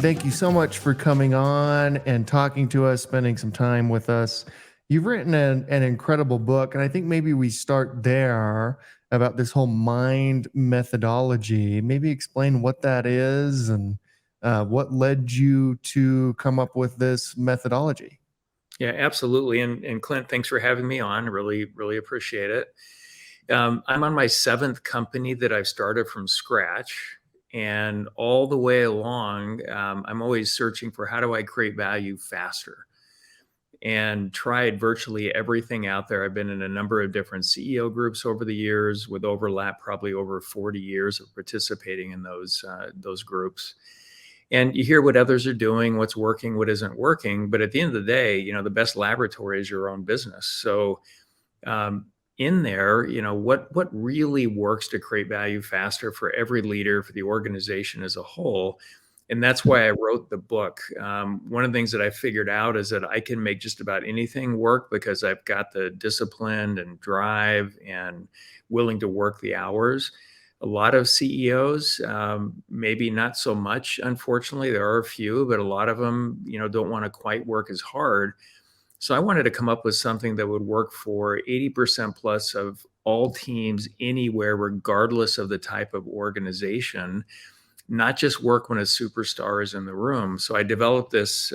thank you so much for coming on and talking to us, spending some time with us. You've written an incredible book, and I think maybe we start there about this whole mind methodology. Maybe explain what that is and what led you to come up with this methodology. Yeah, absolutely. And Clint, thanks for having me on. Really appreciate it. I'm on my seventh company that I've started from scratch. And all the way along, I'm always searching for how do I create value faster, and tried virtually everything out there. I've been in a number of different CEO groups over the years, with overlap probably over 40 years of participating in those groups. And you hear what others are doing, what's working, what isn't working. But at the end of the day, the best laboratory is your own business. So in there, what really works to create value faster for every leader, for the organization as a whole. And that's why I wrote the book. One of the things that I figured out is that I can make just about anything work because I've got the discipline and drive and willing to work the hours. A lot of CEOs, maybe not so much, unfortunately. There are a few, but a lot of them, don't want to quite work as hard. So I wanted to come up with something that would work for 80% plus of all teams anywhere, regardless of the type of organization, not just work when a superstar is in the room. So I developed this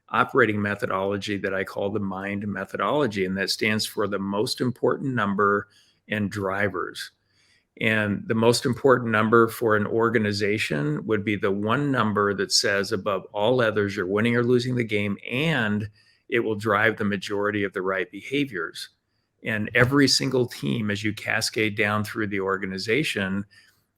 operating methodology that I call the MIND methodology, and that stands for the most important number and drivers. And the most important number for an organization would be the one number that says above all others, you're winning or losing the game, and it will drive the majority of the right behaviors. And every single team, as you cascade down through the organization,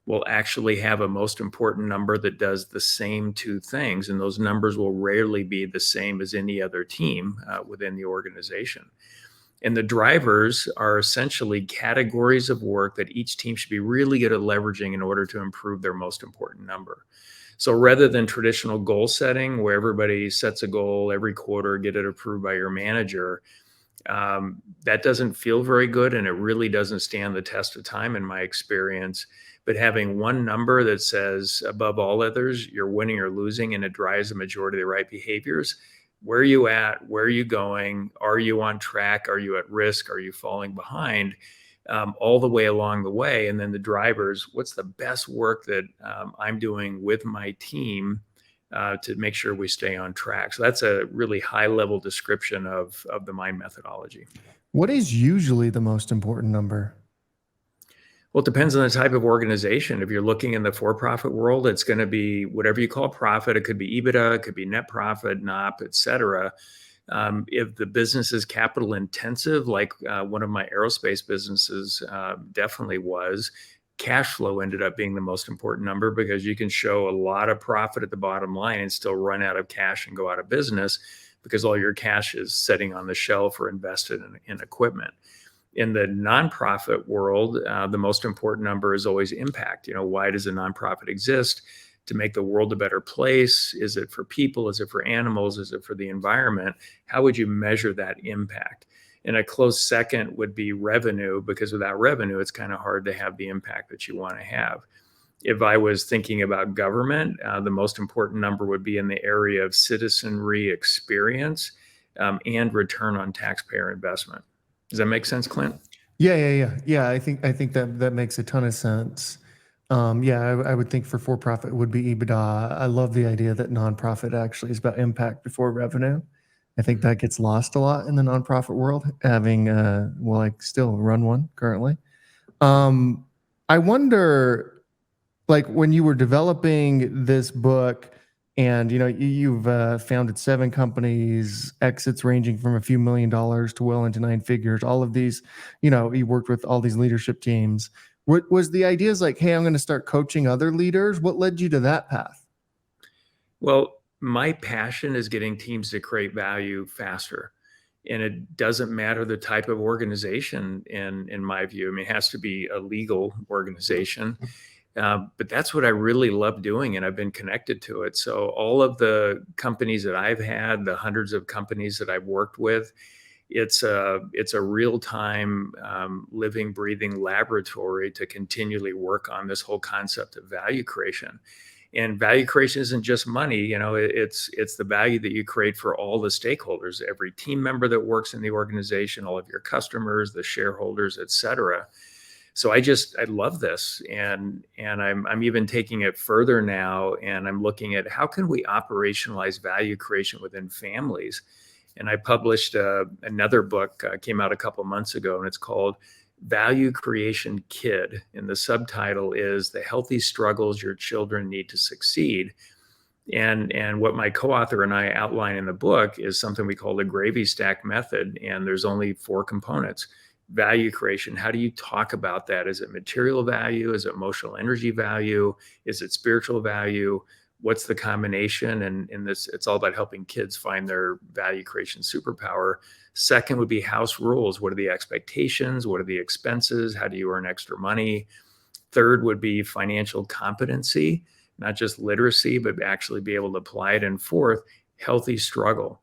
will actually have a most important number that does the same two things. And those numbers will rarely be the same as any other team within the organization. And the drivers are essentially categories of work that each team should be really good at leveraging in order to improve their most important number. So rather than traditional goal setting, where everybody sets a goal every quarter, get it approved by your manager, that doesn't feel very good, and it really doesn't stand the test of time in my experience. But having one number that says above all others, you're winning or losing, and it drives the majority of the right behaviors. Where are you at? Where are you going? Are you on track? Are you at risk? Are you falling behind? All the way along the way. And then the drivers, what's the best work that I'm doing with my team to make sure we stay on track? So that's a really high level description of the MIND methodology. What is usually the most important number? Well, it depends on the type of organization. If you're looking in the for-profit world, it's going to be whatever you call profit. It could be EBITDA, it could be net profit, NOP, et cetera. If the business is capital intensive, like one of my aerospace businesses definitely was, cash flow ended up being the most important number, because you can show a lot of profit at the bottom line and still run out of cash and go out of business because all your cash is sitting on the shelf or invested in equipment. In the nonprofit world, the most important number is always impact. Why does a nonprofit exist? To make the world a better place? Is it for people? Is it for animals? Is it for the environment? How would you measure that impact? And a close second would be revenue, because without revenue, it's kind of hard to have the impact that you want to have. If I was thinking about government, the most important number would be in the area of citizenry experience and return on taxpayer investment. Does that make sense, Clint? Yeah. I think that makes a ton of sense. I would think for profit would be EBITDA. I love the idea that nonprofit actually is about impact before revenue. I think that gets lost a lot in the nonprofit world, having I still run one currently. I wonder, like, when you were developing this book, and you've founded 7 companies, exits ranging from a few $1 million to well into 9 figures. All of these, you worked with all these leadership teams. What was the idea? Is like, hey, I'm going to start coaching other leaders. What led you to that path? Well, my passion is getting teams to create value faster. And it doesn't matter the type of organization, in my view. I mean, it has to be a legal organization. But that's what I really love doing, and I've been connected to it. So all of the companies that I've had, the hundreds of companies that I've worked with, it's a real-time living, breathing laboratory to continually work on this whole concept of value creation. And value creation isn't just money, it's the value that you create for all the stakeholders, every team member that works in the organization, all of your customers, the shareholders, et cetera. So I love this, and I'm even taking it further now, and I'm looking at how can we operationalize value creation within families. And I published another book, came out a couple months ago, and it's called Value Creation Kid. And the subtitle is The Healthy Struggles Your Children Need to Succeed. And what my co-author and I outline in the book is something we call the gravy stack method. And there's only 4 components. Value creation, how do you talk about that? Is it material value? Is it emotional energy value? Is it spiritual value? What's the combination? And in this, it's all about helping kids find their value creation superpower. Second would be house rules. What are the expectations? What are the expenses? How do you earn extra money? Third would be financial competency, not just literacy, but actually be able to apply it. And fourth, healthy struggle.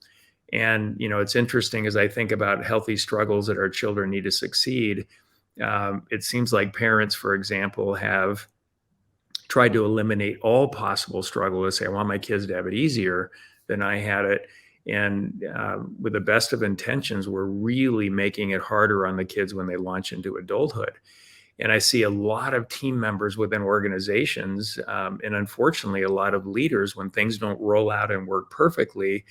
And, it's interesting as I think about healthy struggles that our children need to succeed. It seems like parents, for example, have tried to eliminate all possible struggle. Let's say, I want my kids to have it easier than I had it. And with the best of intentions, we're really making it harder on the kids when they launch into adulthood. And I see a lot of team members within organizations, and unfortunately, a lot of leaders, when things don't roll out and work perfectly,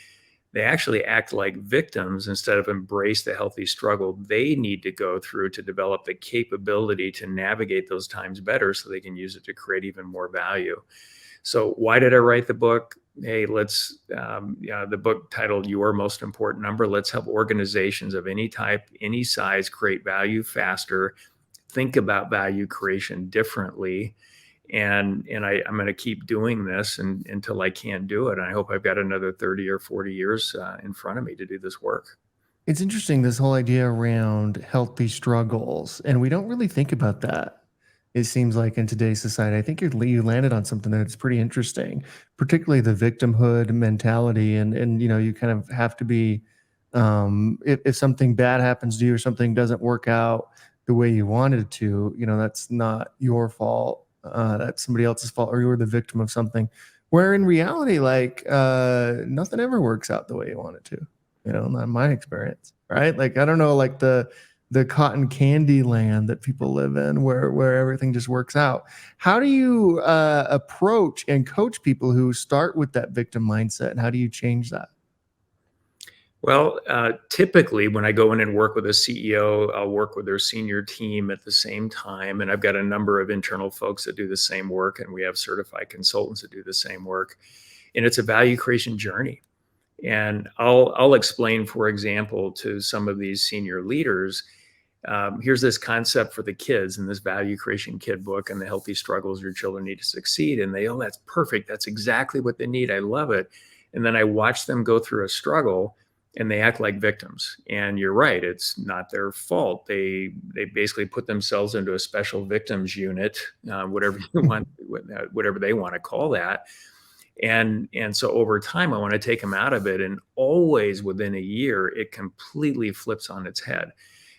they actually act like victims instead of embrace the healthy struggle they need to go through to develop the capability to navigate those times better so they can use it to create even more value. So why did I write the book? Hey, the book titled Your Most Important Number. Let's help organizations of any type, any size create value faster, think about value creation differently. And I'm going to keep doing this until I can't do it. And I hope I've got another 30 or 40 years in front of me to do this work. It's interesting, this whole idea around healthy struggles, and we don't really think about that. It seems like in today's society, I think you landed on something that's pretty interesting, particularly the victimhood mentality. And you kind of have to be, if something bad happens to you or something doesn't work out the way you wanted it to, that's not your fault. That's somebody else's fault, or you're the victim of something. Where in reality, nothing ever works out the way you want it to. Not my experience, right? Like, I don't know, like the cotton candy land that people live in, where everything just works out. How do you approach and coach people who start with that victim mindset, and how do you change that? Well, typically when I go in and work with a CEO, I'll work with their senior team at the same time. And I've got a number of internal folks that do the same work, and we have certified consultants that do the same work. And it's a value creation journey. And I'll explain, for example, to some of these senior leaders, here's this concept for the kids in this Value Creation Kid book and the healthy struggles your children need to succeed. And they, oh, that's perfect. That's exactly what they need. I love it. And then I watch them go through a struggle, and they act like victims. And you're right, it's not their fault. They basically put themselves into a special victims unit, whatever you want, whatever they want to call that. And so over time, I want to take them out of it. And always within a year, it completely flips on its head.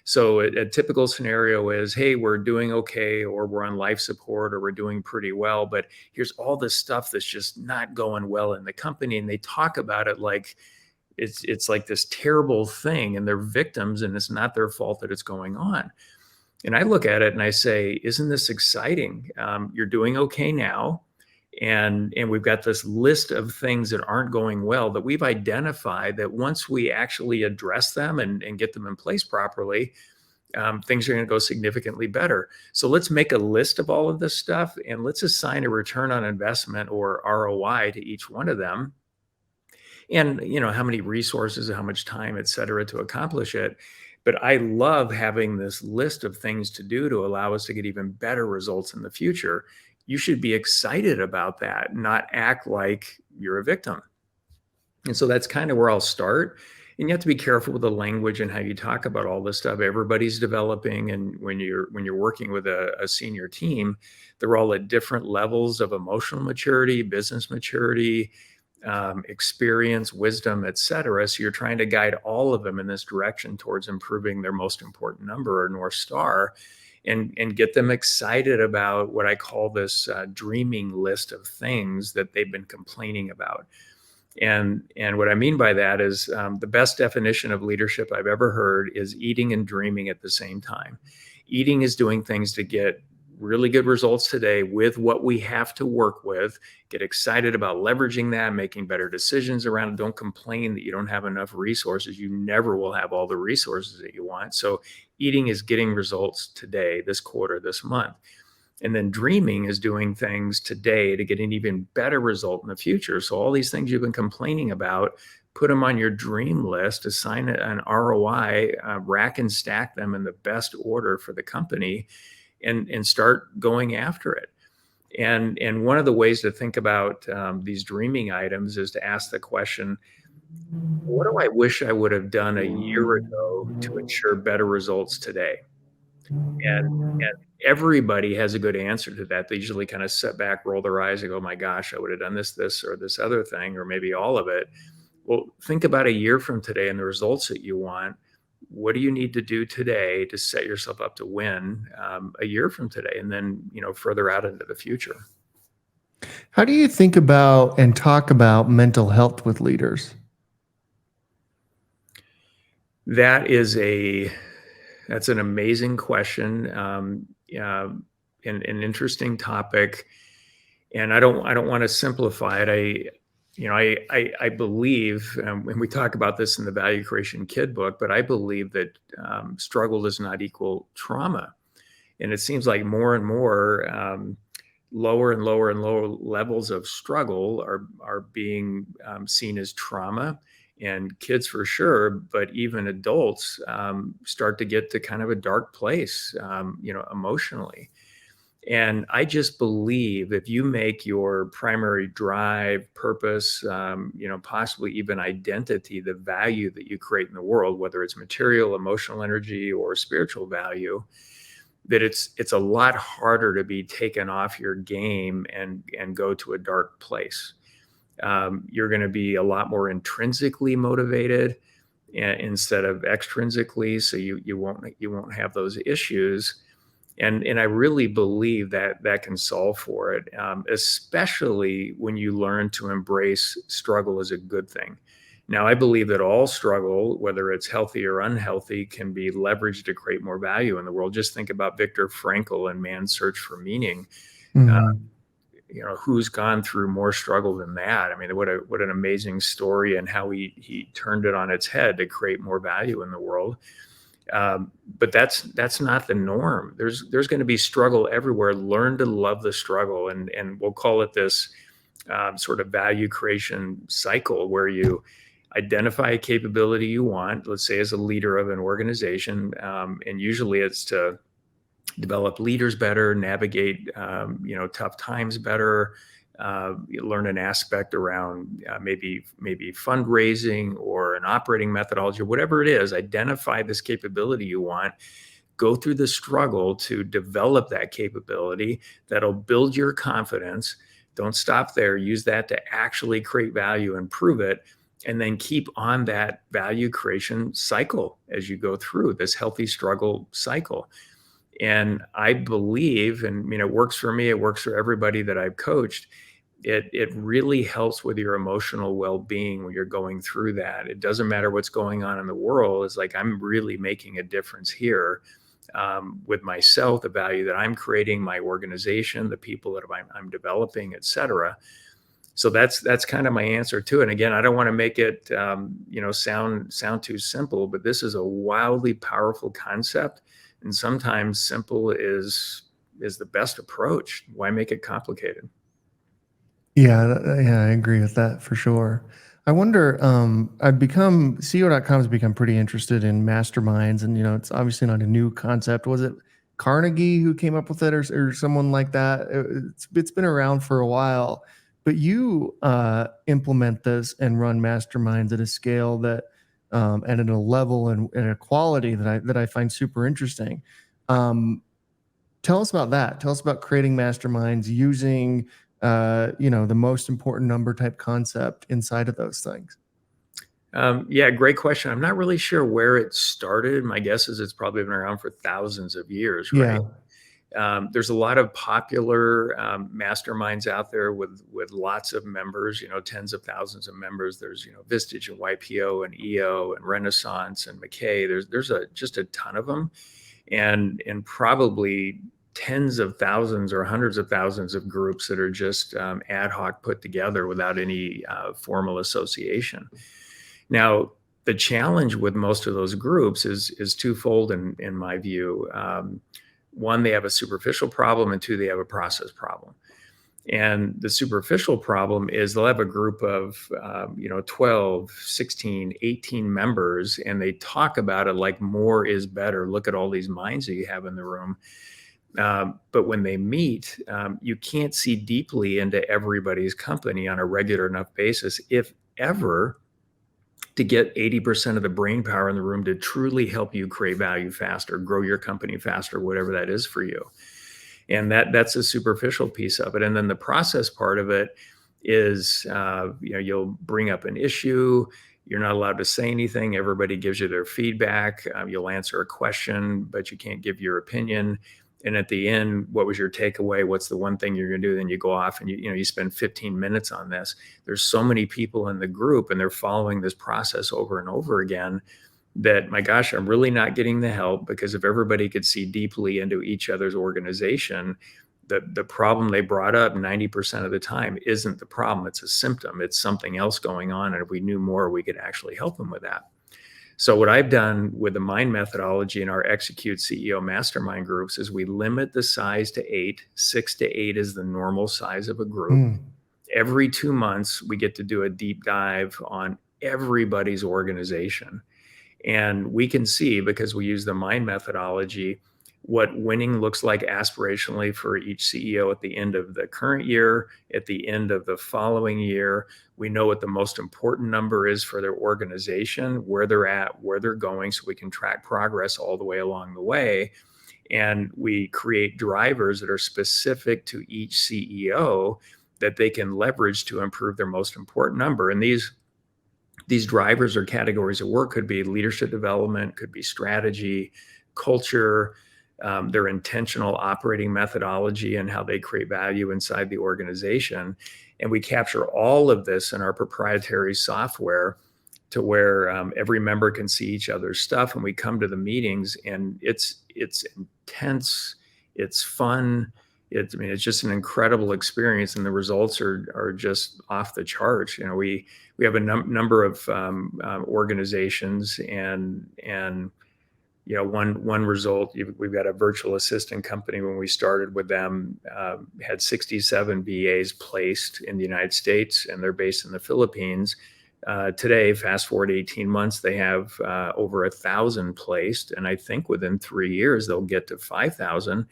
So a typical scenario is, hey, we're doing okay, or we're on life support, or we're doing pretty well, but here's all this stuff that's just not going well in the company. And they talk about it like it's like this terrible thing, and they're victims, and it's not their fault that it's going on. And I look at it and I say, isn't this exciting? You're doing okay now. And we've got this list of things that aren't going well that we've identified, that once we actually address them and get them in place properly, things are going to go significantly better. So let's make a list of all of this stuff, and let's assign a return on investment, or ROI, to each one of them. And how many resources, how much time, et cetera, to accomplish it. But I love having this list of things to do to allow us to get even better results in the future. You should be excited about that, not act like you're a victim. And so that's kind of where I'll start. And you have to be careful with the language and how you talk about all this stuff. Everybody's developing, and when you're working with a senior team, they're all at different levels of emotional maturity, business maturity, experience, wisdom, etc. So you're trying to guide all of them in this direction towards improving their most important number or North Star, and get them excited about what I call this dreaming list of things that they've been complaining about. And what I mean by that is the best definition of leadership I've ever heard is eating and dreaming at the same time. Eating is doing things to get really good results today with what we have to work with. Get excited about leveraging that, making better decisions around it. Don't complain that you don't have enough resources. You never will have all the resources that you want. So eating is getting results today, this quarter, this month. And then dreaming is doing things today to get an even better result in the future. So all these things you've been complaining about, put them on your dream list, assign an ROI, rack and stack them in the best order for the company, and start going after it. And one of the ways to think about these dreaming items is to ask the question, what do I wish I would have done a year ago to ensure better results today? And everybody has a good answer to that. They usually kind of sit back, roll their eyes, and go, "Oh my gosh, I would have done this, or this other thing, or maybe all of it." Well, think about a year from today and the results that you want. What do you need to do today to set yourself up to win a year from today, and then further out into the future? How do you think about and talk about mental health with leaders? That's an amazing question, and an interesting topic. And I don't want to simplify it. I believe, and we talk about this in the Value Creation Kid book, but I believe that struggle does not equal trauma. And it seems like more and more lower and lower and lower levels of struggle are being seen as trauma. And kids for sure, but even adults start to get to kind of a dark place, emotionally. And I just believe if you make your primary drive, purpose, possibly even identity, the value that you create in the world, whether it's material, emotional energy, or spiritual value, that it's a lot harder to be taken off your game and go to a dark place. You're going to be a lot more intrinsically motivated instead of extrinsically, so you won't have those issues. And I really believe that can solve for it, especially when you learn to embrace struggle as a good thing. Now, I believe that all struggle, whether it's healthy or unhealthy, can be leveraged to create more value in the world. Just think about Viktor Frankl and Man's Search for Meaning. Mhm. Who's gone through more struggle than that? I mean, what an amazing story, and how he turned it on its head to create more value in the world. But that's not the norm. There's going to be struggle everywhere. Learn to love the struggle, and we'll call it this sort of value creation cycle, where you identify a capability you want, let's say as a leader of an organization, and usually it's to develop leaders better, navigate tough times better, learn an aspect around maybe fundraising or an operating methodology, or whatever it is. Identify this capability you want, go through the struggle to develop that capability that'll build your confidence. Don't stop there. Use that to actually create value and prove it, and then keep on that value creation cycle as you go through this healthy struggle cycle. And I believe, and it works for me, it works for everybody that I've coached. It really helps with your emotional well-being when you're going through that. It doesn't matter what's going on in the world. It's like, I'm really making a difference here, with myself, the value that I'm creating, my organization, the people that I'm developing, et cetera. So that's kind of my answer to it. And again, I don't want to make it sound too simple, but this is a wildly powerful concept. And sometimes simple is the best approach. Why make it complicated? Yeah, I agree with that for sure. I wonder, I've become CEO.com has become pretty interested in masterminds, and it's obviously not a new concept. Was it Carnegie who came up with it, or someone like that? It's been around for a while, but you implement this and run masterminds at a scale that, and at a level and a quality that I find super interesting. Um, Tell us about that. Tell us about creating masterminds using the most important number type concept inside of those things? Yeah, great question. I'm not really sure where it started. My guess is it's probably been around for thousands of years, right? Yeah. There's a lot of popular masterminds out there with lots of members, tens of thousands of members. There's, Vistage and YPO and EO and Renaissance and McKay. There's just a ton of them, and probably tens of thousands or hundreds of thousands of groups that are just ad hoc put together without any formal association. Now, the challenge with most of those groups is twofold in my view. One, they have a superficial problem, and two, they have a process problem. And the superficial problem is they'll have a group of 12, 16, 18 members, and they talk about it like more is better. Look at all these minds that you have in the room. But when they meet, you can't see deeply into everybody's company on a regular enough basis, if ever, to get 80% of the brain power in the room to truly help you create value faster, grow your company faster, whatever that is for you. And that's a superficial piece of it. And then the process part of it is, you'll bring up an issue. You're not allowed to say anything. Everybody gives you their feedback. You'll answer a question, but you can't give your opinion. And at the end, what was your takeaway? What's the one thing you're going to do? Then you go off and you spend 15 minutes on this. There's so many people in the group, and they're following this process over and over again, that, my gosh, I'm really not getting the help, because if everybody could see deeply into each other's organization, the problem they brought up 90% of the time isn't the problem. It's a symptom. It's something else going on. And if we knew more, we could actually help them with that. So what I've done with the mind methodology in our Execute CEO mastermind groups is we limit the size to 8. 6 to 8 is the normal size of a group. Every 2 months, we get to do a deep dive on everybody's organization. And we can see, because we use the mind methodology, what winning looks like aspirationally for each CEO at the end of the current year, at the end of the following year. We know what the most important number is for their organization, where they're at, where they're going, so we can track progress all the way along the way. And we create drivers that are specific to each CEO that they can leverage to improve their most important number. And these drivers or categories of work could be leadership development, could be strategy, culture, their intentional operating methodology, and how they create value inside the organization. And we capture all of this in our proprietary software to where every member can see each other's stuff. And we come to the meetings, and it's intense, it's fun. It's just an incredible experience, and the results are just off the charts. We have a number of organizations, and one result, we've got a virtual assistant company. When we started with them, had 67 VAs placed in the United States, and they're based in the Philippines. Today, fast forward 18 months, they have over 1,000 placed, and I think within 3 years they'll get to 5,000.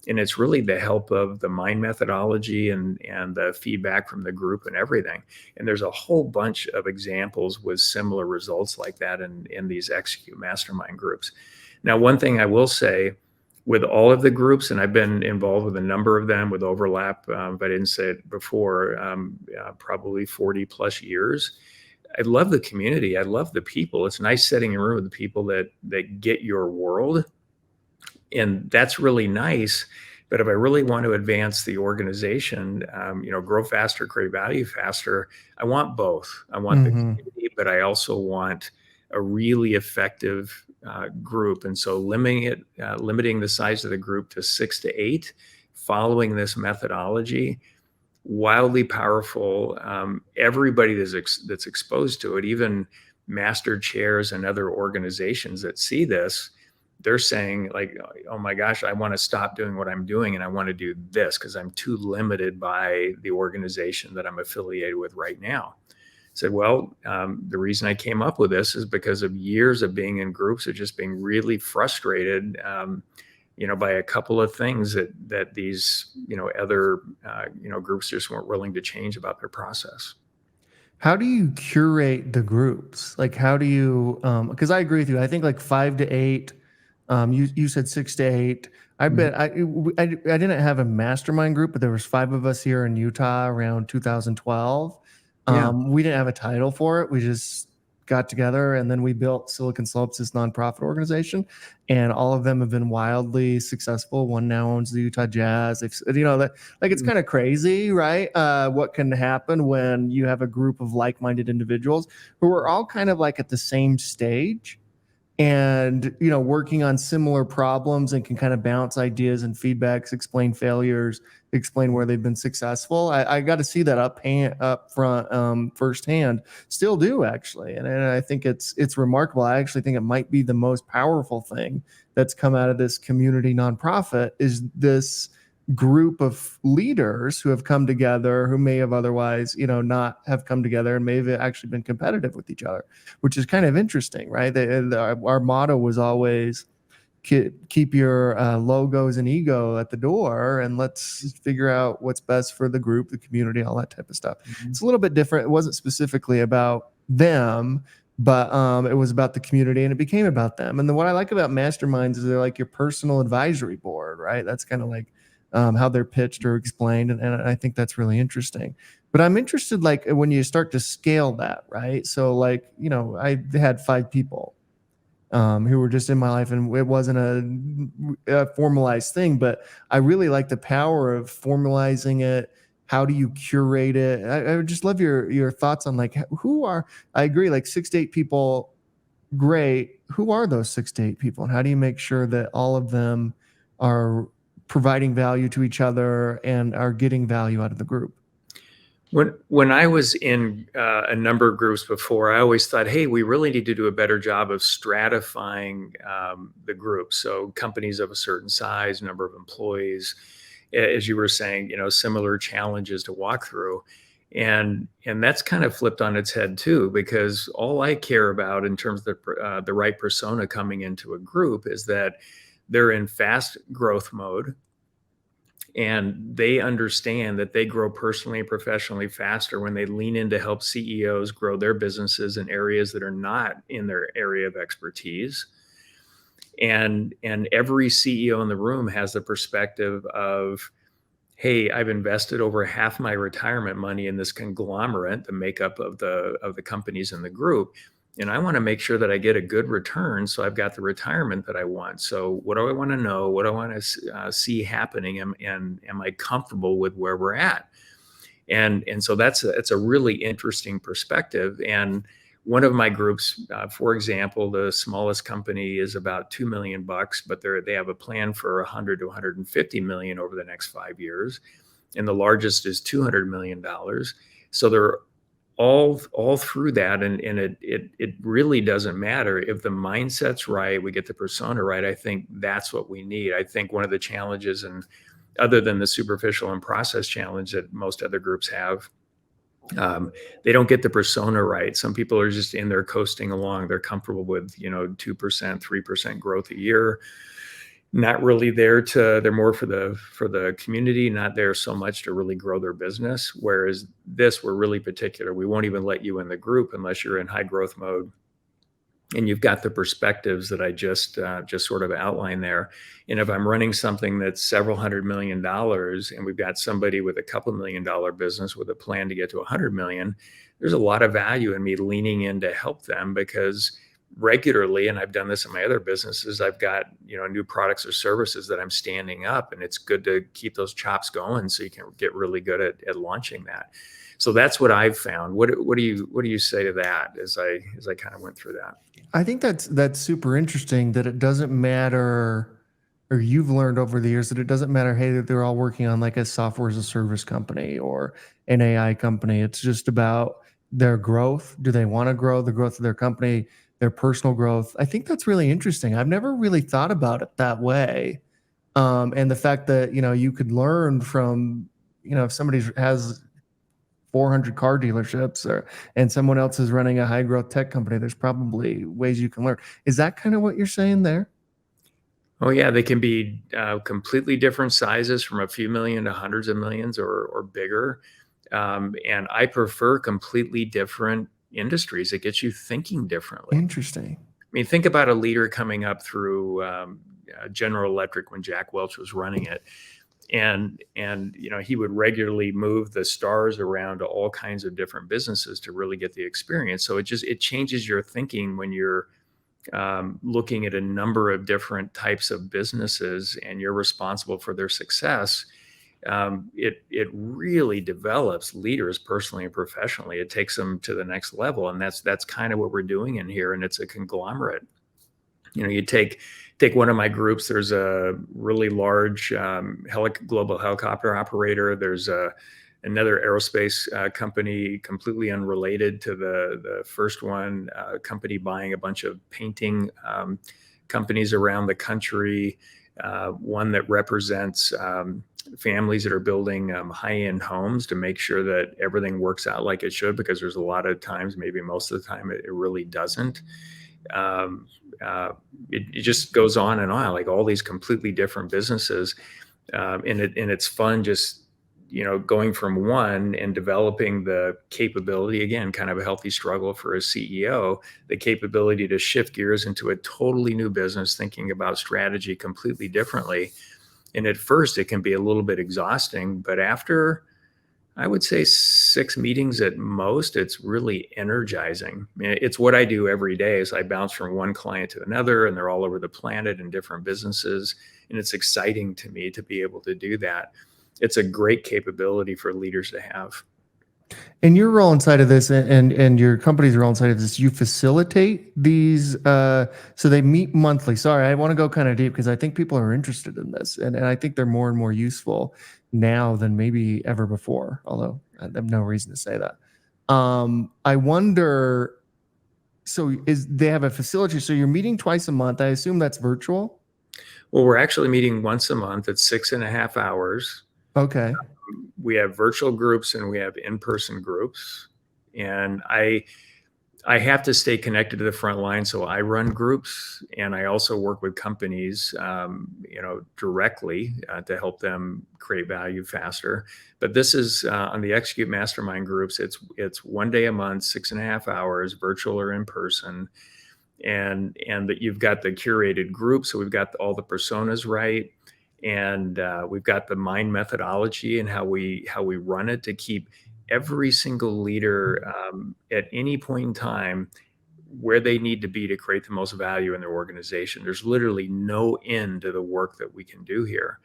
And it's really the help of the mind methodology and the feedback from the group and everything. And there's a whole bunch of examples with similar results like that in these Execute mastermind groups. Now, one thing I will say with all of the groups, and I've been involved with a number of them with overlap, if I didn't say it before, probably 40 plus years. I love the community. I love the people. It's nice sitting in a room with the people that get your world. And that's really nice. But if I really want to advance the organization, grow faster, create value faster, I want both. I want the community, but I also want a really effective group. And so limiting the size of the group to 6 to 8, following this methodology, wildly powerful. Everybody that's exposed to it, even master chairs and other organizations that see this, they're saying, like, oh my gosh, I want to stop doing what I'm doing, and I want to do this because I'm too limited by the organization that I'm affiliated with right now. I said, well, the reason I came up with this is because of years of being in groups of just being really frustrated, by a couple of things that these, other, groups just weren't willing to change about their process. How do you curate the groups? Like, how do you, because I agree with you. I think like 5 to 8 You said 6 to 8. I Mhm. bet I didn't have a mastermind group, but there was 5 of us here in Utah around 2012. Yeah. We didn't have a title for it. We just got together and then we built Silicon Slopes, this nonprofit organization, and all of them have been wildly successful. One now owns the Utah Jazz. That, like, it's Mhm. kind of crazy, right? What can happen when you have a group of like-minded individuals who are all kind of like at the same stage and working on similar problems and can kind of bounce ideas and feedbacks, explain failures, explain where they've been successful. I got to see that up front, firsthand. Still do, actually, and I think it's remarkable. I actually think it might be the most powerful thing that's come out of this community nonprofit is this group of leaders who have come together, who may have otherwise not have come together, and may have actually been competitive with each other, which is kind of interesting, right? Our motto was always keep your logos and ego at the door, and let's figure out what's best for the group, the community, all that type of stuff. Mhm. It's a little bit different. It wasn't specifically about them, but it was about the community, and it became about them. And then what I like about masterminds is they're like your personal advisory board, right? That's kind of like how they're pitched or explained, and I think that's really interesting. But I'm interested, like, when you start to scale that, right? So, like, I had 5 people who were just in my life, and it wasn't a formalized thing, but I really like the power of formalizing it. How do you curate it? I would just love your thoughts on, like, who are, I agree, like 6 to 8 people, great. Who are those 6 to 8 people, and how do you make sure that all of them are providing value to each other and are getting value out of the group? When I was in a number of groups before, I always thought, hey, we really need to do a better job of stratifying the group. So companies of a certain size, number of employees, as you were saying, similar challenges to walk through. And that's kind of flipped on its head too, because all I care about in terms of the right persona coming into a group is that they're in fast growth mode and they understand that they grow personally and professionally faster when they lean in to help CEOs grow their businesses in areas that are not in their area of expertise. And every CEO in the room has the perspective of, hey, I've invested over half my retirement money in this conglomerate, the makeup of the companies in the group. And I want to make sure that I get a good return. So I've got the retirement that I want. So what do I want to know? What do I want to see happening? And am I comfortable with where we're at? And so it's a really interesting perspective. And one of my groups, for example, the smallest company is about 2 million bucks, but they have a plan for 100 to 150 million over the next 5 years, and the largest is $200 million. So they're all through that, and it really doesn't matter if the mindset's right. We get the persona right. I think that's what we need. I think one of the challenges, and other than the superficial and process challenge that most other groups have, um, they don't get the persona right. Some people are just in there coasting along. They're comfortable with 2%, 3% growth a year. Not really there to. They're more for the community. Not there so much to really grow their business. Whereas this, we're really particular. We won't even let you in the group unless you're in high growth mode and you've got the perspectives that I just sort of outlined there. And if I'm running something that's several $100 million, and we've got somebody with a couple $1 million business with a plan to get to 100 million, there's a lot of value in me leaning in to help them, because regularly, and I've done this in my other businesses, I've got new products or services that I'm standing up, and it's good to keep those chops going so you can get really good at launching that. So that's what I've found. What do you say to that as I kind of went through that? I think that's super interesting that it doesn't matter, or you've learned over the years that it doesn't matter, hey, that they're all working on like a software as a service company or an AI company. It's just about their growth. Do they want to grow, the growth of their company, their personal growth? I think that's really interesting. I've never really thought about it that way. And the fact that, you could learn from, if somebody has 400 car dealerships, and someone else is running a high growth tech company, there's probably ways you can learn. Is that kind of what you're saying there? Oh yeah, they can be completely different sizes, from a few million to hundreds of millions, or bigger. And I prefer completely different industries. It gets you thinking differently. Interesting. mean, think about a leader coming up through General Electric when Jack Welch was running it, and he would regularly move the stars around to all kinds of different businesses to really get the experience. So it changes your thinking when you're looking at a number of different types of businesses and you're responsible for their success. It really develops leaders personally and professionally. It takes them to the next level, and that's kind of what we're doing in here. And it's a conglomerate. You take one of my groups. There's a really large global helicopter operator. There's another aerospace company completely unrelated to the first one, company buying a bunch of painting companies around the country, one that represents families that are building high-end homes to make sure that everything works out like it should, because there's a lot of times, maybe most of the time, it really doesn't. It just goes on and on, like all these completely different businesses. And it's fun just, going from one and developing the capability, again, kind of a healthy struggle for a CEO, the capability to shift gears into a totally new business, thinking about strategy completely differently. And at first it can be a little bit exhausting, but after, I would say, 6 meetings at most, it's really energizing. I mean, it's what I do every day is I bounce from one client to another, and they're all over the planet in different businesses. And it's exciting to me to be able to do that. It's a great capability for leaders to have. And your role inside of this, and your company's role inside of this, you facilitate these. So they meet monthly. Sorry, I want to go kind of deep because I think people are interested in this, and I think they're more and more useful now than maybe ever before. Although I have no reason to say that. I wonder. So they have a facility? So you're meeting twice a month. I assume that's virtual. Well, we're actually meeting once a month. It's 6.5 hours. Okay. We have virtual groups and we have in-person groups. And I have to stay connected to the front line. So I run groups, and I also work with companies, directly to help them create value faster. But this is on the Execute Mastermind groups. It's 1 day a month, 6.5 hours, virtual or in person. And that you've got the curated group. So we've got all the personas right. And we've got the mind methodology and how we run it to keep every single leader at any point in time where they need to be to create the most value in their organization. There's literally no end to the work that we can do here.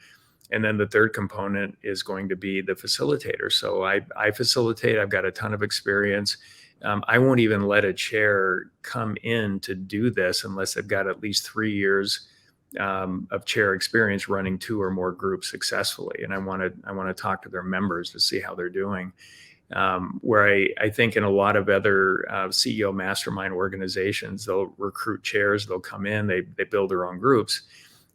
And then the third component is going to be the facilitator. So I facilitate. I've got a ton of experience. I won't even let a chair come in to do this unless they've got at least 3 years of chair experience running 2 or more groups successfully. And I want to talk to their members to see how they're doing. Where I think in a lot of other CEO mastermind organizations, they'll recruit chairs, they'll come in, they build their own groups,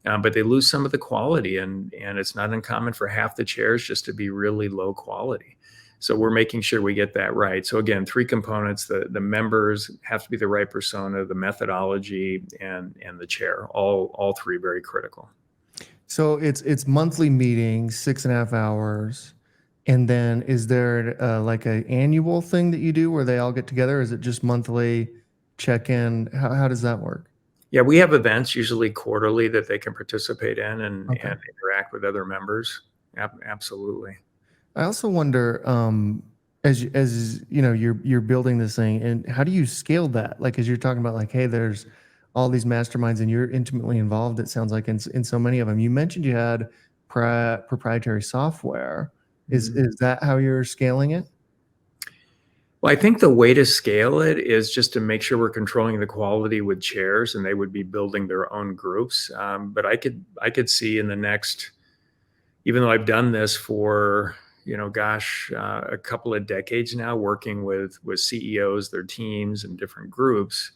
but they lose some of the quality. And it's not uncommon for half the chairs just to be really low quality. So we're making sure we get that right. So again, 3 components: the members have to be the right persona, the methodology, and the chair. All 3 very critical. So it's monthly meetings, 6.5 hours. And then is there like an annual thing that you do where they all get together? Is it just monthly check-in? How does that work? Yeah, we have events usually quarterly that they can participate in and Okay. interact with other members. Absolutely. I also wonder, as you know, you're building this thing, and how do you scale that? Like, as you're talking about, like, hey, there's all these masterminds, and you're intimately involved. It sounds like in so many of them. You mentioned you had proprietary software. Is that how you're scaling it? Well, I think the way to scale it is just to make sure we're controlling the quality with chairs, and they would be building their own groups. But I could see in the next, even though I've done this for a couple of decades now, working with CEOs, their teams, and different groups.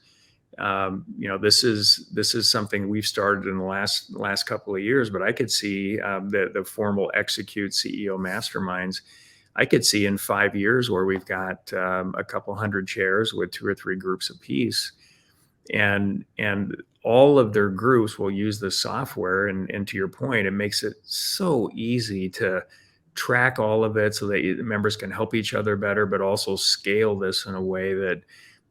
This is something we've started in the last couple of years. But I could see the formal Execute CEO masterminds. I could see in 5 years where we've got a couple hundred chairs with 2 or 3 groups apiece, and all of their groups will use the software. And to your point, it makes it so easy to track all of it so that members can help each other better, but also scale this in a way that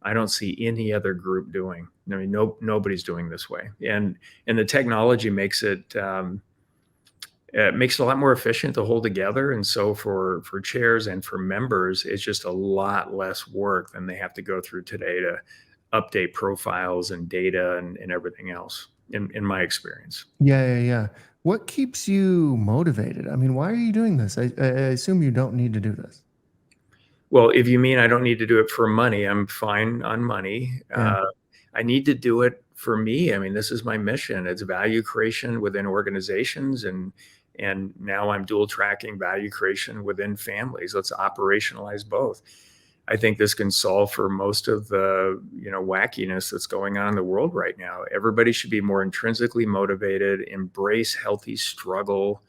I don't see any other group doing. I mean, nobody's doing this way, and the technology makes it a lot more efficient to hold together. And so for chairs and for members, it's just a lot less work than they have to go through today to update profiles and data and everything else. In my experience. Yeah, yeah, yeah. What keeps you motivated? I mean, why are you doing this? I assume you don't need to do this. Well, if you mean I don't need to do it for money, I'm fine on money. Yeah. I need to do it for me. I mean, this is my mission. It's value creation within organizations, and now I'm dual tracking value creation within families. Let's operationalize both. I think this can solve for most of the wackiness that's going on in the world right now. Everybody should be more intrinsically motivated, embrace healthy struggle,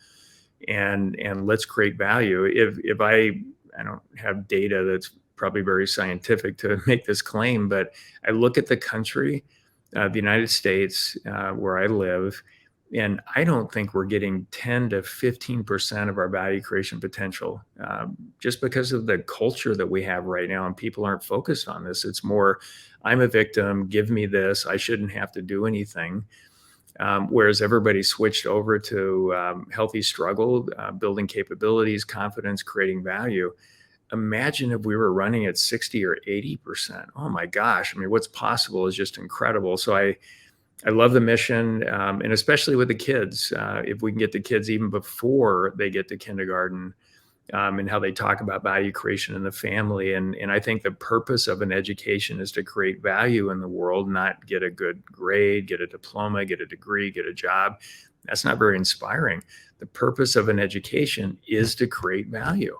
and let's create value. If I don't have data that's probably very scientific to make this claim, but I look at the country, the United States, where I live, and I don't think we're getting 10 to 15% of our value creation potential, just because of the culture that we have right now, and people aren't focused on this. It's more, I'm a victim, give me this, I shouldn't have to do anything. Whereas everybody switched over to healthy struggle, building capabilities, confidence, creating value. Imagine if we were running at 60 or 80%. Oh my gosh. I mean, what's possible is just incredible. So I love the mission, and especially with the kids. If we can get the kids even before they get to kindergarten, and how they talk about value creation in the family. And I think the purpose of an education is to create value in the world, not get a good grade, get a diploma, get a degree, get a job. That's not very inspiring. The purpose of an education is to create value.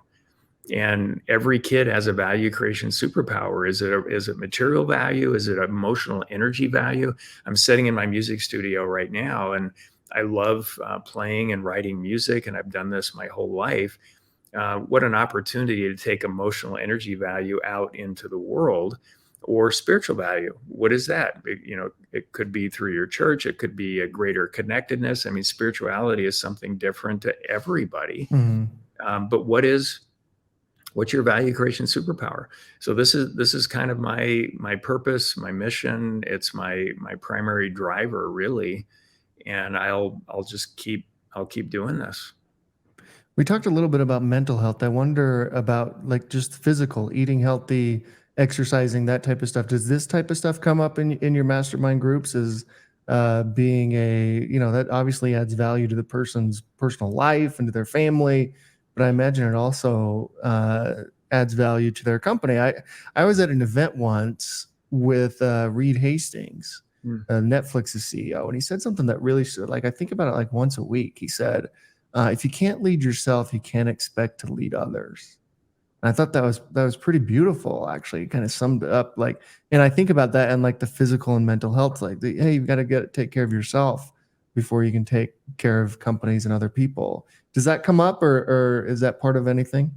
And every kid has a value creation superpower. Is it material value? Is it emotional energy value? I'm sitting in my music studio right now, and I love playing and writing music, and I've done this my whole life. What an opportunity to take emotional energy value out into the world, or spiritual value. What is that? It could be through your church. It could be a greater connectedness. I mean, spirituality is something different to everybody. Hmm. But what's your value creation superpower? So this is kind of my purpose, my mission. It's my primary driver, really. And I'll keep doing this. We talked a little bit about mental health. I wonder about like just physical, eating healthy, exercising, that type of stuff. Does this type of stuff come up in your mastermind groups as being that obviously adds value to the person's personal life and to their family, but I imagine it also adds value to their company. I was at an event once with Reed Hastings, Mm. Netflix's CEO, and he said something that really stood, like I think about it like once a week. He said, if you can't lead yourself, you can't expect to lead others. And I thought that was pretty beautiful, actually. It kind of summed it up. Like, and I think about that and like the physical and mental health. Like, hey, you've got to take care of yourself before you can take care of companies and other people. Does that come up, or is that part of anything?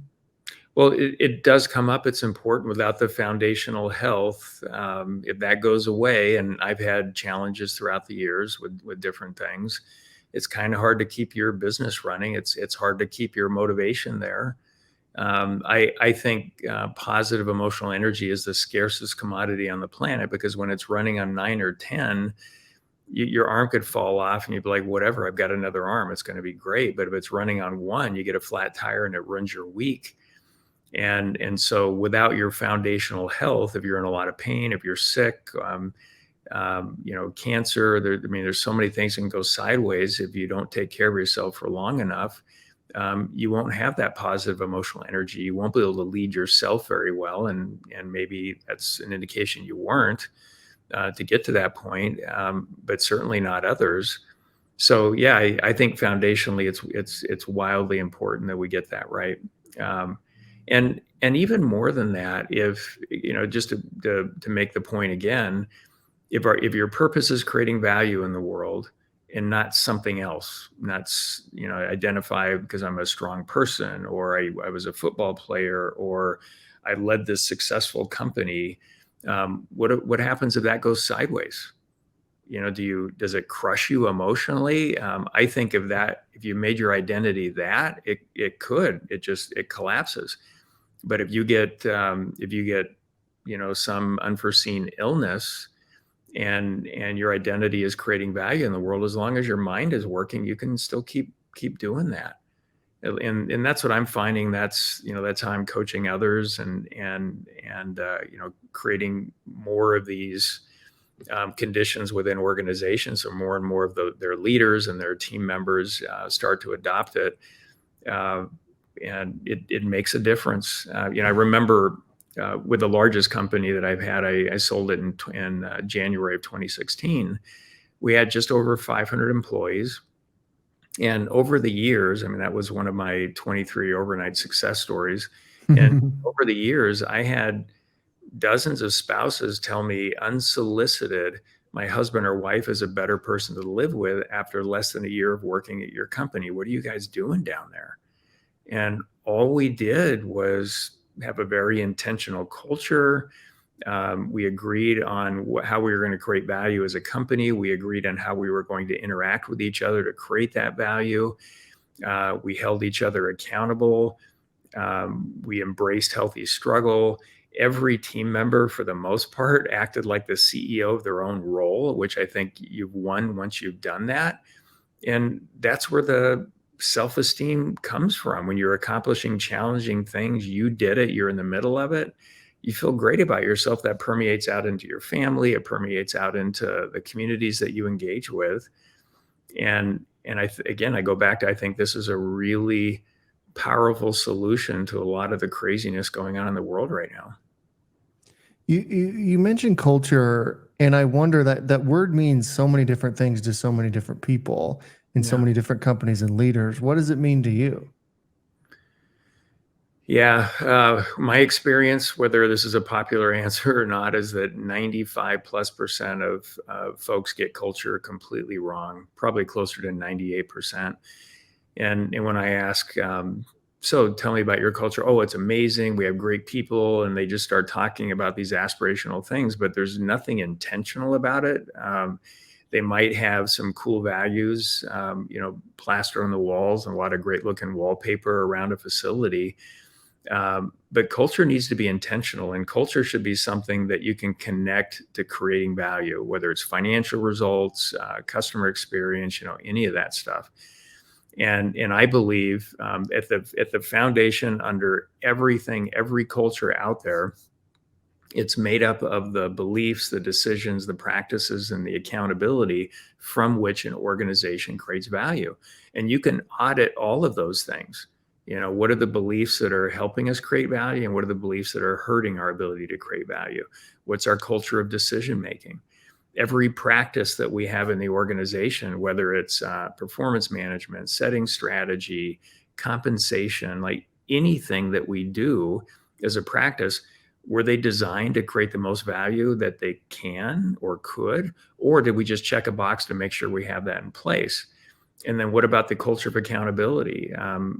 Well, it does come up. It's important. Without the foundational health, if that goes away, and I've had challenges throughout the years with different things, it's kind of hard to keep your business running. It's hard to keep your motivation there. I think positive emotional energy is the scarcest commodity on the planet, because when it's running on 9 or 10, your arm could fall off and you'd be like, whatever, I've got another arm. It's going to be great. But if it's running on 1, you get a flat tire and it ruins your week. And so without your foundational health, if you're in a lot of pain, if you're sick, cancer, there's so many things that can go sideways if you don't take care of yourself for long enough. You won't have that positive emotional energy. You won't be able to lead yourself very well. And maybe that's an indication you weren't to get to that point, but certainly not others. So yeah, I think foundationally it's wildly important that we get that right. And even more than that, if just to make the point again, if your purpose is creating value in the world and not something else, not identify because I'm a strong person, or I was a football player, or I led this successful company, what happens if that goes sideways? Does it crush you emotionally? I think if you made your identity that, it collapses. But if you get some unforeseen illness, and your identity is creating value in the world, as long as your mind is working, you can still keep doing that. And that's what I'm finding. That's how I'm coaching others, and creating more of these conditions within organizations, so more and more of their leaders and their team members start to adopt it, and it makes a difference. I remember with the largest company that I've had, I sold it in January of 2016. We had just over 500 employees. And over the years, I mean, that was one of my 23 overnight success stories. And over the years, I had dozens of spouses tell me unsolicited, my husband or wife is a better person to live with after less than a year of working at your company. What are you guys doing down there? And all we did was have a very intentional culture. We agreed on how we were going to create value as a company. We agreed on how we were going to interact with each other to create that value. We held each other accountable. We embraced healthy struggle. Every team member, for the most part, acted like the CEO of their own role, which I think you've won once you've done that. And that's where the self-esteem comes from. When you're accomplishing challenging things, you did it, you're in the middle of it, you feel great about yourself. That permeates out into your family, it permeates out into the communities that you engage with. And again, I go back to, I think this is a really powerful solution to a lot of the craziness going on in the world right now. You mentioned culture, and I wonder that word means so many different things to so many different people in so Yeah. many different companies and leaders. What does it mean to you? Yeah, my experience, whether this is a popular answer or not, is that 95+% of folks get culture completely wrong, probably closer to 98%. And when I ask, so tell me about your culture. Oh, it's amazing. We have great people. And they just start talking about these aspirational things, but there's nothing intentional about it. They might have some cool values, plaster on the walls and a lot of great looking wallpaper around a facility. But culture needs to be intentional, and culture should be something that you can connect to creating value, whether it's financial results, customer experience, any of that stuff. And I believe at the foundation under everything, every culture out there, it's made up of the beliefs, the decisions, the practices, and the accountability from which an organization creates value. And you can audit all of those things. What are the beliefs that are helping us create value, and what are the beliefs that are hurting our ability to create value? What's our culture of decision making? Every practice that we have in the organization, whether it's performance management, setting strategy, compensation, like anything that we do as a practice, were they designed to create the most value that they can or could? Or did we just check a box to make sure we have that in place? And then what about the culture of accountability?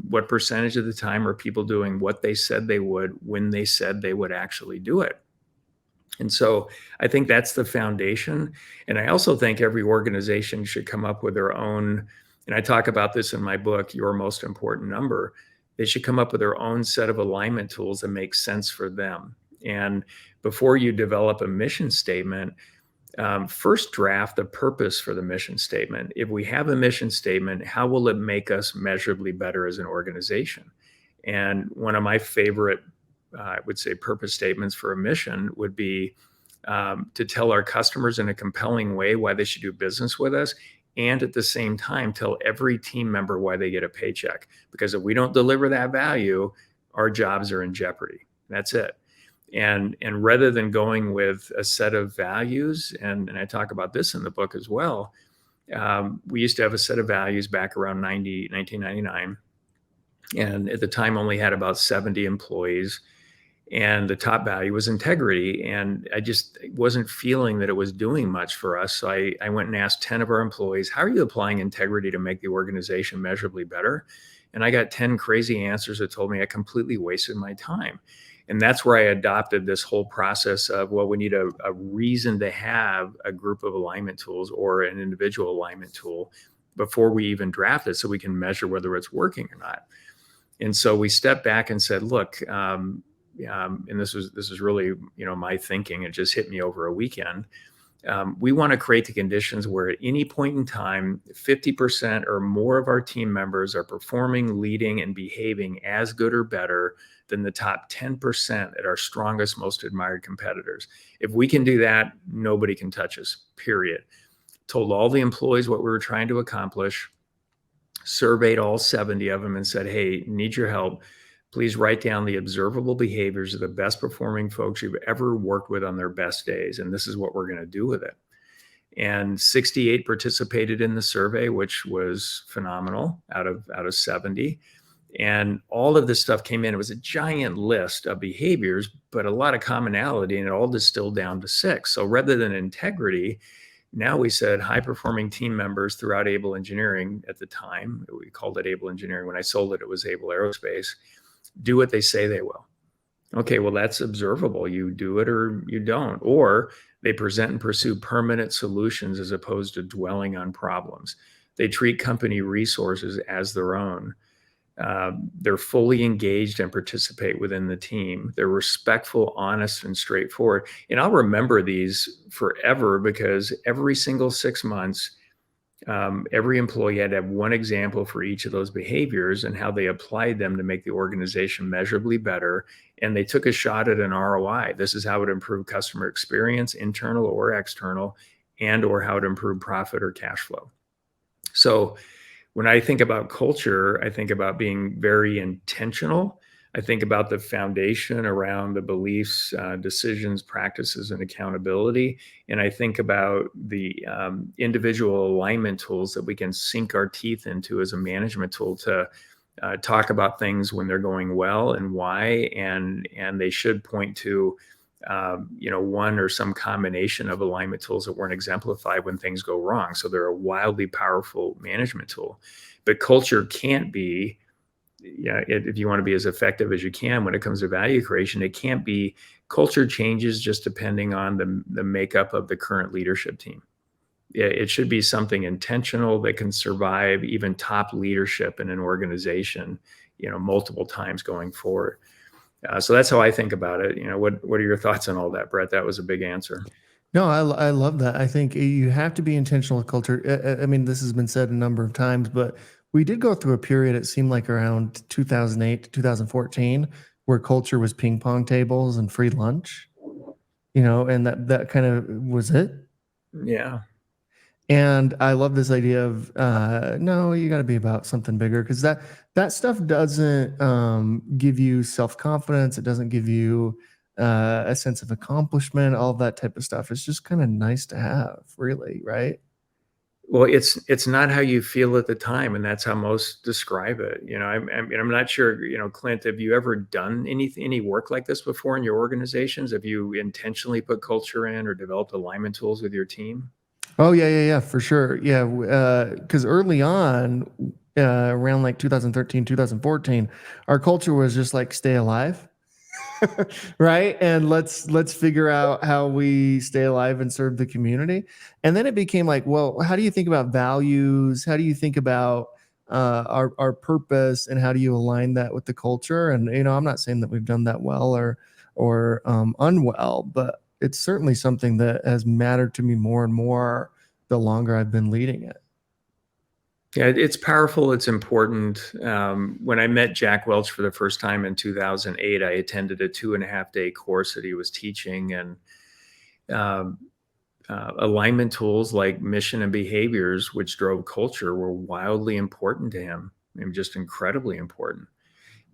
What percentage of the time are people doing what they said they would when they said they would actually do it? And so I think that's the foundation. And I also think every organization should come up with their own, and I talk about this in my book, Your Most Important Number. They should come up with their own set of alignment tools that make sense for them. And before you develop a mission statement, first draft the purpose for the mission statement. If we have a mission statement, how will it make us measurably better as an organization? And one of my favorite, I would say, purpose statements for a mission would be to tell our customers in a compelling way why they should do business with us, and at the same time, tell every team member why they get a paycheck. Because if we don't deliver that value, our jobs are in jeopardy. That's it. And rather than going with a set of values, and I talk about this in the book as well, we used to have a set of values back around 1999. And at the time only had about 70 employees. And the top value was integrity. And I just wasn't feeling that it was doing much for us. So I went and asked 10 of our employees, how are you applying integrity to make the organization measurably better? And I got 10 crazy answers that told me I completely wasted my time. And that's where I adopted this whole process of, well, we need a reason to have a group of alignment tools or an individual alignment tool before we even draft it, so we can measure whether it's working or not. And so we stepped back and said, look, and this is really, my thinking. It just hit me over a weekend. We want to create the conditions where at any point in time, 50% or more of our team members are performing, leading, and behaving as good or better than the top 10% at our strongest, most admired competitors. If we can do that, nobody can touch us, period. Told all the employees what we were trying to accomplish, surveyed all 70 of them and said, hey, need your help. Please write down the observable behaviors of the best performing folks you've ever worked with on their best days. And this is what we're going to do with it. And 68 participated in the survey, which was phenomenal out of 70. And all of this stuff came in. It was a giant list of behaviors, but a lot of commonality, and it all distilled down to 6. So rather than integrity, now we said high performing team members throughout Able Engineering at the time, we called it Able Engineering. When I sold it, it was Able Aerospace, do what they say they will. Okay, well, that's observable. You do it or you don't. Or they present and pursue permanent solutions as opposed to dwelling on problems. They treat company resources as their own. They're fully engaged and participate within the team. They're respectful, honest, and straightforward. And I'll remember these forever because every single 6 months, every employee had to have one example for each of those behaviors and how they applied them to make the organization measurably better. And they took a shot at an ROI. This is how it improved customer experience, internal or external, and or how it improved profit or cash flow. So when I think about culture, I think about being very intentional. I think about the foundation around the beliefs, decisions, practices, and accountability. And I think about the individual alignment tools that we can sink our teeth into as a management tool to talk about things when they're going well and why. And they should point to one or some combination of alignment tools that weren't exemplified when things go wrong. So they're a wildly powerful management tool. But culture can't be, if you want to be as effective as you can when it comes to value creation, it can't be culture changes just depending on the makeup of the current leadership team. It should be something intentional that can survive even top leadership in an organization, multiple times going forward. So that's how I think about it. What are your thoughts on all that, Brett? That was a big answer. No, I love that. I think you have to be intentional with culture. I mean, this has been said a number of times, but we did go through a period, it seemed like around 2008 to 2014, where culture was ping pong tables and free lunch, and that kind of was it. Yeah. And I love this idea of no, you got to be about something bigger, because that stuff doesn't give you self-confidence. It doesn't give you a sense of accomplishment, all of that type of stuff. It's just kind of nice to have, really, right? Well, it's not how you feel at the time, and that's how most describe it. I'm not sure. Clint, have you ever done any work like this before in your organizations? Have you intentionally put culture in or developed alignment tools with your team? Oh yeah, for sure. Yeah, because early on, around like 2013, 2014, our culture was just like stay alive. Right. And let's figure out how we stay alive and serve the community. And then it became like, well, how do you think about values? How do you think about our purpose, and how do you align that with the culture? And I'm not saying that we've done that well or unwell, but it's certainly something that has mattered to me more and more the longer I've been leading it. Yeah, it's powerful. It's important. When I met Jack Welch for the first time in 2008, I attended a 2.5-day course that he was teaching, and alignment tools like mission and behaviors, which drove culture, were wildly important to him. Just incredibly important.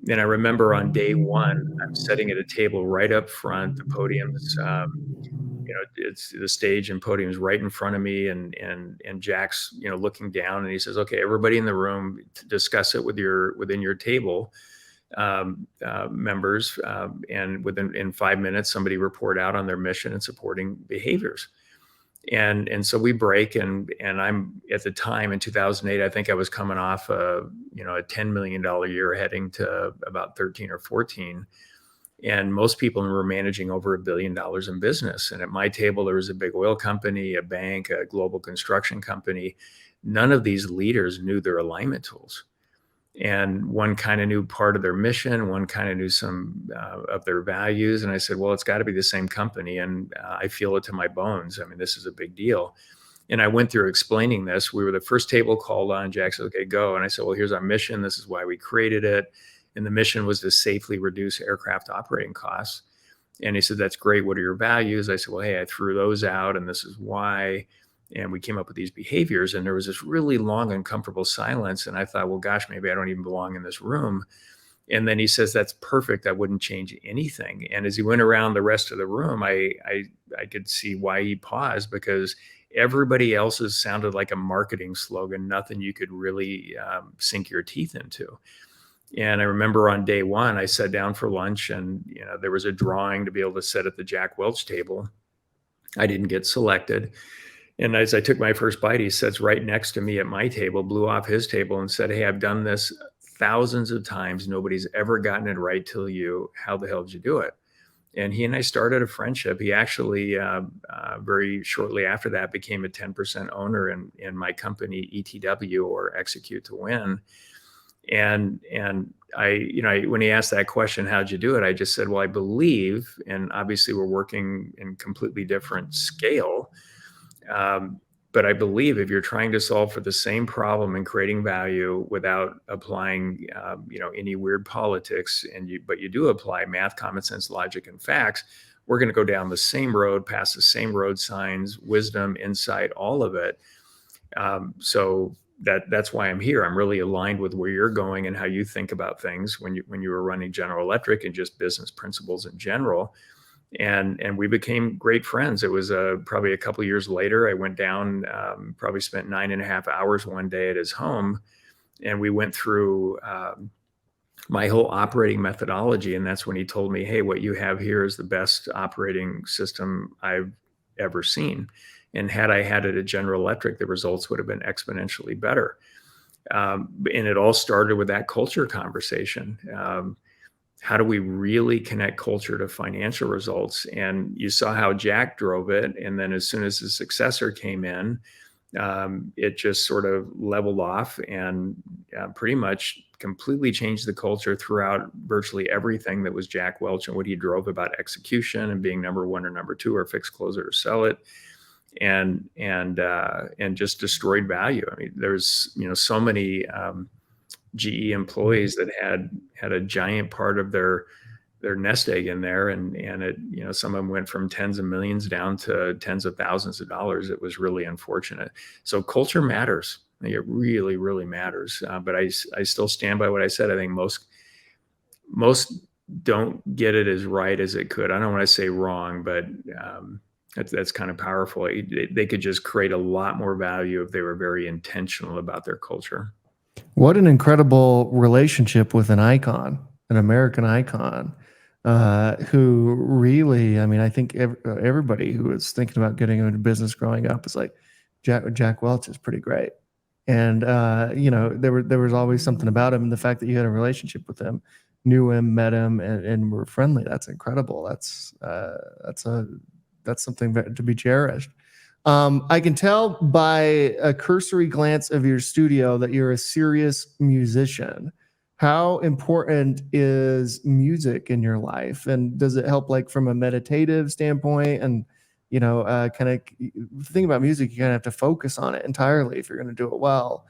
And I remember on day one, I'm sitting at a table right up front. The podium's it's the stage and podium's right in front of me, and Jack's looking down, and he says, okay, everybody in the room, discuss it within your table members, and in 5 minutes somebody report out on their mission and supporting behaviors. And so we break, and I'm at the time in 2008, I think I was coming off a $10 million year heading to about 13 or 14. And most people were managing over $1 billion in business. And at my table, there was a big oil company, a bank, a global construction company. None of these leaders knew their alignment tools. And one kind of knew part of their mission, one kind of knew some of their values. And I said, well, it's got to be the same company. And I feel it to my bones. I mean, this is a big deal. And I went through explaining this. We were the first table called on. Jack said, okay, go. And I said, well, here's our mission. This is why we created it. And the mission was to safely reduce aircraft operating costs. And he said, that's great. What are your values? I said, well, hey, I threw those out and this is why. And we came up with these behaviors. And there was this really long, uncomfortable silence. And I thought, well, gosh, maybe I don't even belong in this room. And then he says, that's perfect. I wouldn't change anything. And as he went around the rest of the room, I could see why he paused, because everybody else's sounded like a marketing slogan, nothing you could really sink your teeth into. And I remember on day one, I sat down for lunch and, there was a drawing to be able to sit at the Jack Welch table. I didn't get selected. And as I took my first bite, he sits right next to me at my table, blew off his table and said, hey, I've done this thousands of times. Nobody's ever gotten it right till you. How the hell did you do it? And he and I started a friendship. He actually, very shortly after that, became a 10% owner in my company, ETW, or Execute to Win. And when he asked that question, how'd you do it? I just said, well, I believe, and obviously we're working in completely different scale. But I believe if you're trying to solve for the same problem and creating value without applying, any weird politics, but you do apply math, common sense, logic, and facts, we're going to go down the same road, past the same road signs, wisdom, insight, all of it. So that's why I'm here. I'm really aligned with where you're going and how you think about things when you were running General Electric and just business principles in general. And we became great friends. It was probably a couple of years later, I went down, probably spent 9.5 hours one day at his home. And we went through my whole operating methodology. And that's when he told me, hey, what you have here is the best operating system I've ever seen. And had I had it at General Electric, the results would have been exponentially better. And it all started with that culture conversation. How do we really connect culture to financial results? And you saw how Jack drove it. And then as soon as his successor came in, it just sort of leveled off and pretty much completely changed the culture throughout virtually everything that was Jack Welch and what he drove about execution and being number one or number two or fix, close it, or sell it. And just destroyed value. I mean, there's, so many GE employees that had a giant part of their nest egg in there, and it, some of them went from tens of millions down to tens of thousands of dollars. It was really unfortunate. So culture matters. It really, really matters. But I still stand by what I said. I think most don't get it as right as it could. I don't want to say wrong, but that's kind of powerful. They could just create a lot more value if they were very intentional about their culture. What an incredible relationship with an icon, an American icon, who really, I mean, I think everybody who was thinking about getting into business growing up is like, Jack Welch is pretty great. And, there was always something about him. And the fact that you had a relationship with him, knew him, met him, and were friendly, that's incredible. That's something to be cherished. I can tell by a cursory glance of your studio that you're a serious musician. How important is music in your life? And does it help like from a meditative standpoint? And, kind of think about music, you kind of have to focus on it entirely if you're going to do it well.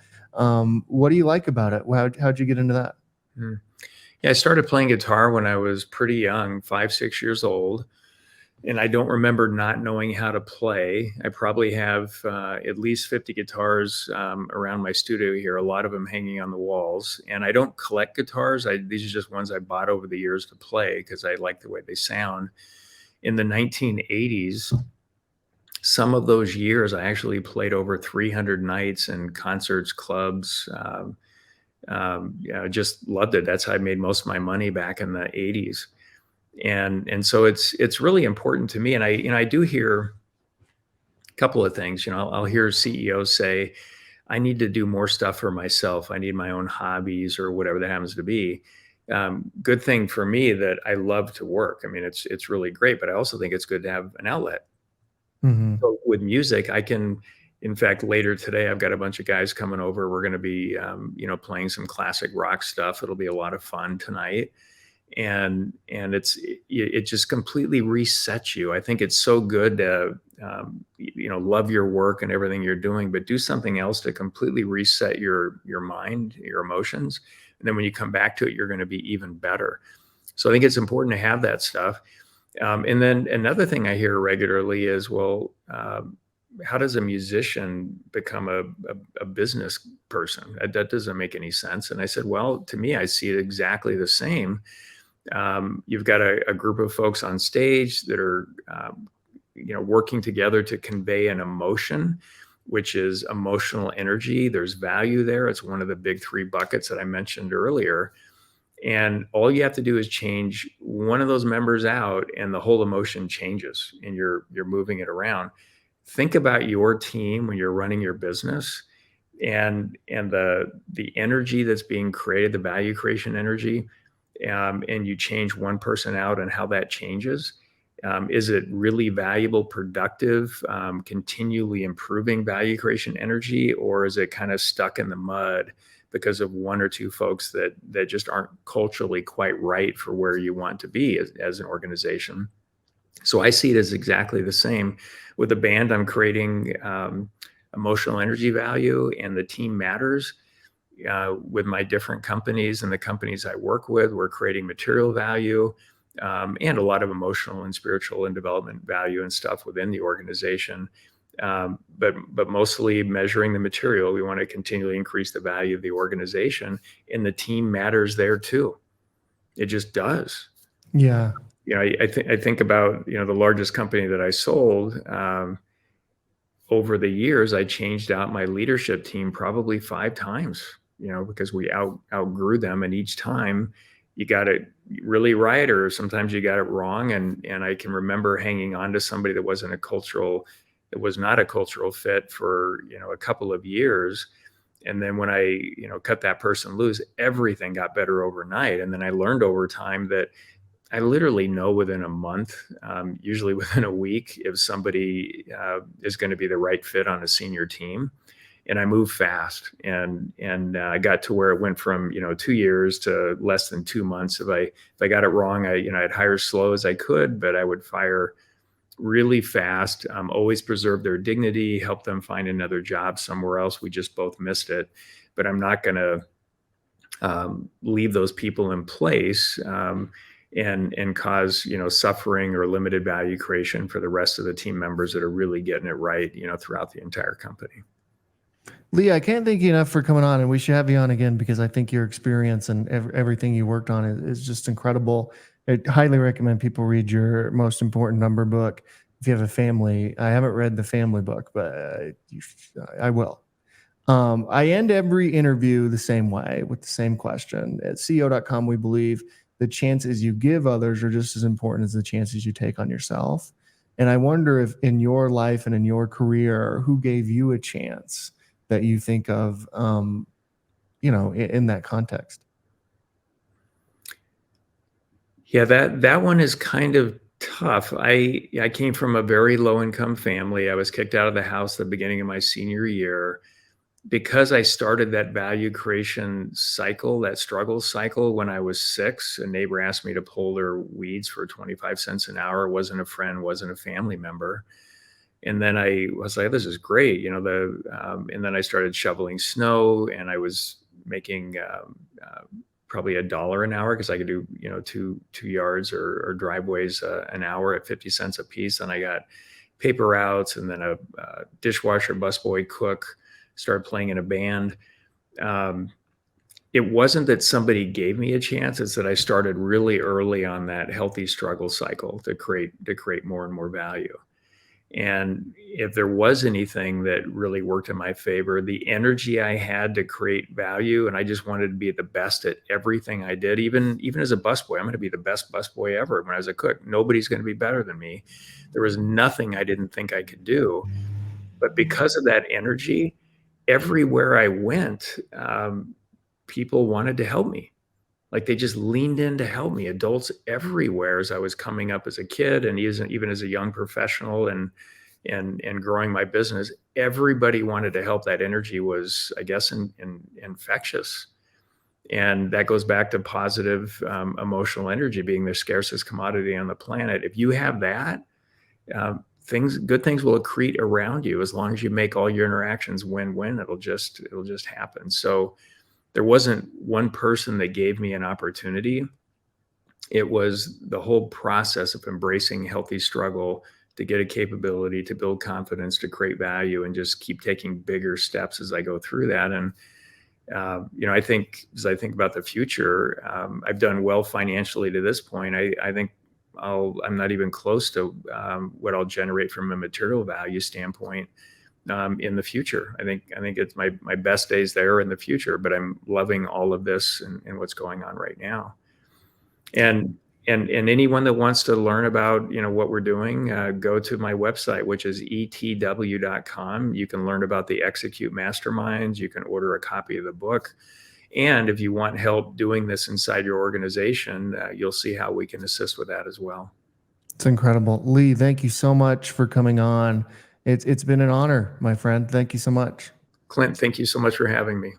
What do you like about it? How'd you get into that? Yeah, I started playing guitar when I was pretty young, 5, 6 years old. And I don't remember not knowing how to play. I probably have at least 50 guitars around my studio here, a lot of them hanging on the walls. And I don't collect guitars. These are just ones I bought over the years to play because I like the way they sound. In the 1980s, some of those years, I actually played over 300 nights in concerts, clubs. Just loved it. That's how I made most of my money back in the 80s. And so it's really important to me. And I do hear a couple of things. I'll hear CEOs say, I need to do more stuff for myself. I need my own hobbies or whatever that happens to be. Good thing for me that I love to work. I mean, it's really great, but I also think it's good to have an outlet. Mm-hmm. So with music, I can In fact, later today, I've got a bunch of guys coming over. We're going to be, playing some classic rock stuff. It'll be a lot of fun tonight, and it just completely resets you. I think it's so good to love your work and everything you're doing, but do something else to completely reset your mind, your emotions, and then when you come back to it, you're going to be even better. So I think it's important to have that stuff. And then another thing I hear regularly is, well, how does a musician become a business person? That doesn't make any sense. And I said, well, to me, I see it exactly the same. You've got a group of folks on stage that are, working together to convey an emotion, which is emotional energy. There's value there. It's one of the big three buckets that I mentioned earlier. And all you have to do is change one of those members out, and the whole emotion changes, and you're moving it around. Think about your team when you're running your business, and the energy that's being created, the value creation energy, and you change one person out, and how that changes. Is it really valuable, productive, continually improving value creation energy, or is it kind of stuck in the mud because of one or two folks that just aren't culturally quite right for where you want to be as an organization? So I see it as exactly the same. With the band, I'm creating emotional energy value, and the team matters. With my different companies and the companies I work with, we're creating material value, and a lot of emotional and spiritual and development value and stuff within the organization. But mostly measuring the material. We want to continually increase the value of the organization, and the team matters there too. It just does. Yeah. I think about, the largest company that I sold. Over the years, I changed out my leadership team probably 5 times, because we outgrew them. And each time you got it really right, or sometimes you got it wrong. And I can remember hanging on to somebody that was not a cultural fit for, a couple of years. And then when I, cut that person loose, everything got better overnight. And then I learned over time that I literally know within a month, usually within a week, if somebody is going to be the right fit on a senior team. And I move fast, and I got to where it went from 2 years to less than 2 months. If I got it wrong, I'd hire slow as I could, but I would fire really fast. Always preserve their dignity, help them find another job somewhere else. We just both missed it, but I'm not going to leave those people in place. And cause suffering or limited value creation for the rest of the team members that are really getting it right throughout the entire company. Lee, I can't thank you enough for coming on, and we should have you on again because I think your experience and everything you worked on is just incredible. I highly recommend people read your most important number book. If you have a family, I haven't read the family book, but I will. I end every interview the same way with the same question. At CEO.com, we believe the chances you give others are just as important as the chances you take on yourself. And I wonder if in your life and in your career, who gave you a chance that you think of, in that context? Yeah, that one is kind of tough. I came from a very low income family. I was kicked out of the house at the beginning of my senior year. Because I started that value creation cycle, that struggle cycle, when I was 6. A neighbor asked me to pull their weeds for 25 cents an hour. Wasn't a friend, wasn't a family member. And then I was like, this is great. And then I started shoveling snow, and I was making probably $1 an hour because I could do, two yards or driveways an hour at 50 cents a piece. And I got paper routes, and then a dishwasher, busboy, cook, started playing in a band. It wasn't that somebody gave me a chance. It's that I started really early on that healthy struggle cycle to create more and more value. And if there was anything that really worked in my favor, the energy I had to create value, and I just wanted to be the best at everything I did, even as a busboy. I'm going to be the best busboy ever. When I was a cook, nobody's going to be better than me. There was nothing I didn't think I could do. But because of that energy, everywhere I went, people wanted to help me. Like, they just leaned in to help me. Adults everywhere, as I was coming up as a kid and even as a young professional. And and growing my business, everybody wanted to help. That energy was, I guess, infectious. And that goes back to positive emotional energy being the scarcest commodity on the planet. If you have that, good things will accrete around you. As long as you make all your interactions win-win, it'll just happen. So there wasn't one person that gave me an opportunity. It was the whole process of embracing healthy struggle to get a capability, to build confidence, to create value, and just keep taking bigger steps as I go through that. And I think as I think about the future, I've done well financially to this point. I think I'm not even close to what I'll generate from a material value standpoint in the future. I think it's my best days there in the future, but I'm loving all of this and what's going on right now. And anyone that wants to learn about what we're doing, go to my website, which is etw.com. You can learn about the Execute Masterminds. You can order a copy of the book. And if you want help doing this inside your organization, you'll see how we can assist with that as well. It's incredible. Lee, thank you so much for coming on. It's been an honor, my friend. Thank you so much. Clint, thank you so much for having me.